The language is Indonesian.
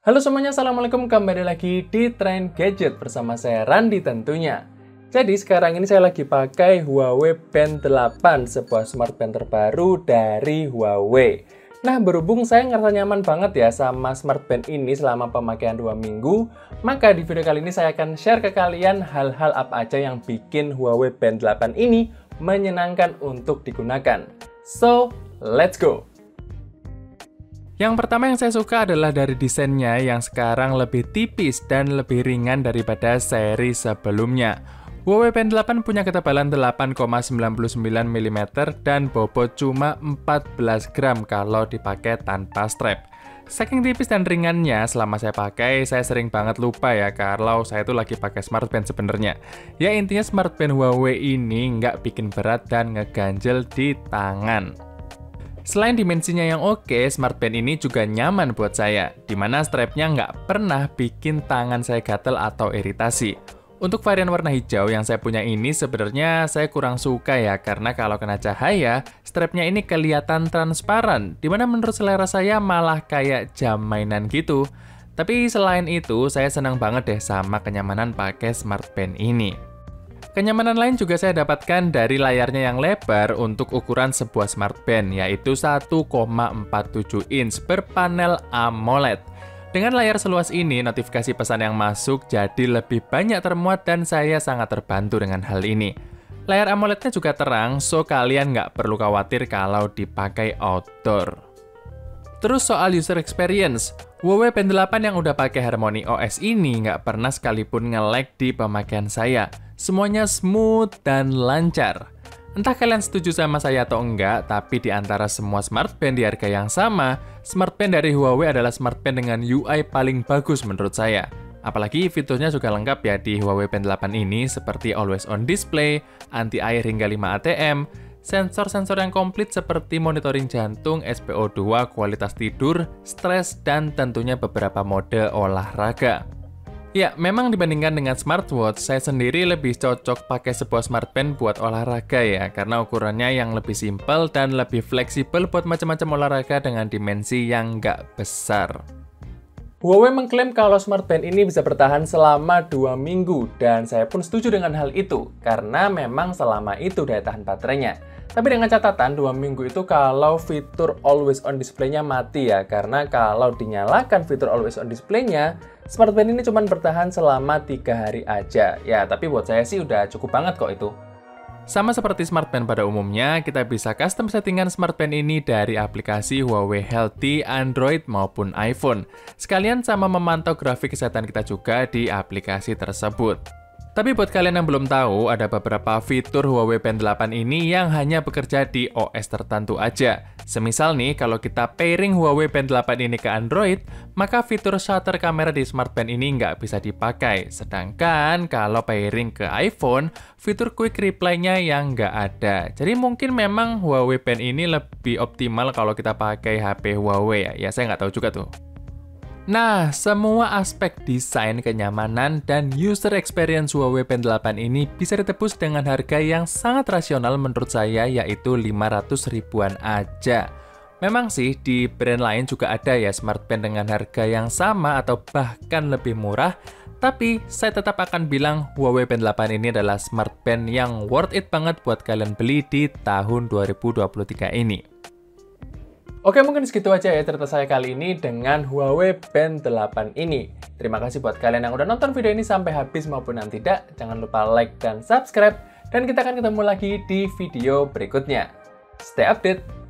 Halo semuanya, Assalamualaikum, kembali lagi di Trend Gadget bersama saya Randi tentunya. Jadi sekarang ini saya lagi pakai Huawei Band 8, sebuah smartband terbaru dari Huawei. Nah, berhubung saya ngerasa nyaman banget ya sama smartband ini selama pemakaian 2 minggu, maka di video kali ini saya akan share ke kalian hal-hal apa aja yang bikin Huawei Band 8 ini menyenangkan untuk digunakan. So, let's go! Yang pertama yang saya suka adalah dari desainnya yang sekarang lebih tipis dan lebih ringan daripada seri sebelumnya. Huawei Band 8 punya ketebalan 8,99 mm dan bobot cuma 14 gram kalau dipakai tanpa strap. Saking tipis dan ringannya, selama saya pakai, saya sering banget lupa ya kalau saya tuh lagi pakai smartband sebenarnya. Ya intinya smartband Huawei ini nggak bikin berat dan ngeganjel di tangan. Selain dimensinya yang oke, smartband ini juga nyaman buat saya, dimana strapnya nggak pernah bikin tangan saya gatel atau iritasi. Untuk varian warna hijau yang saya punya ini sebenarnya saya kurang suka ya, karena kalau kena cahaya, strapnya ini kelihatan transparan, dimana menurut selera saya malah kayak jam mainan gitu. Tapi selain itu, saya senang banget deh sama kenyamanan pakai smartband ini. Kenyamanan lain juga saya dapatkan dari layarnya yang lebar untuk ukuran sebuah smartband, yaitu 1,47 inch berpanel AMOLED. Dengan layar seluas ini, notifikasi pesan yang masuk jadi lebih banyak termuat dan saya sangat terbantu dengan hal ini. Layar AMOLED-nya juga terang, so kalian nggak perlu khawatir kalau dipakai outdoor. Terus soal user experience, Huawei Band 8 yang udah pakai Harmony OS ini nggak pernah sekalipun nge-lag di pemakaian saya. Semuanya smooth dan lancar. Entah kalian setuju sama saya atau enggak, tapi di antara semua smartband di harga yang sama, smartband dari Huawei adalah smartband dengan UI paling bagus menurut saya. Apalagi fiturnya juga lengkap ya di Huawei Band 8 ini, seperti always on display, anti-air hingga 5 ATM, sensor-sensor yang komplit seperti monitoring jantung, SpO2, kualitas tidur, stres, dan tentunya beberapa mode olahraga. Ya, memang dibandingkan dengan smartwatch, saya sendiri lebih cocok pakai sebuah smartband buat olahraga ya, karena ukurannya yang lebih simpel dan lebih fleksibel buat macam-macam olahraga dengan dimensi yang nggak besar. Huawei mengklaim kalau smartband ini bisa bertahan selama 2 minggu, dan saya pun setuju dengan hal itu, karena memang selama itu daya tahan baterainya. Tapi dengan catatan 2 minggu itu kalau fitur always on display-nya mati ya, karena kalau dinyalakan fitur always on display-nya, smartband ini cuma bertahan selama 3 hari aja. Ya, tapi buat saya sih udah cukup banget kok itu. Sama seperti smartband pada umumnya, kita bisa custom settingan smartband ini dari aplikasi Huawei Healthy, Android maupun iPhone. Sekalian sama memantau grafik kesehatan kita juga di aplikasi tersebut. Tapi buat kalian yang belum tahu, ada beberapa fitur Huawei Band 8 ini yang hanya bekerja di OS tertentu aja. Semisal nih, kalau kita pairing Huawei Band 8 ini ke Android, maka fitur shutter kamera di smartband ini nggak bisa dipakai. Sedangkan kalau pairing ke iPhone, fitur quick reply-nya yang nggak ada. Jadi mungkin memang Huawei Band ini lebih optimal kalau kita pakai HP Huawei ya. Ya saya nggak tahu juga tuh. Nah, semua aspek desain, kenyamanan, dan user experience Huawei Band 8 ini bisa ditebus dengan harga yang sangat rasional menurut saya, yaitu 500 ribuan aja. Memang sih, di brand lain juga ada ya smartband dengan harga yang sama atau bahkan lebih murah, tapi saya tetap akan bilang Huawei Band 8 ini adalah smartband yang worth it banget buat kalian beli di tahun 2023 ini. Oke, mungkin segitu aja ya cerita saya kali ini dengan Huawei Band 8 ini. Terima kasih buat kalian yang udah nonton video ini sampai habis maupun yang tidak. Jangan lupa like dan subscribe. Dan kita akan ketemu lagi di video berikutnya. Stay update!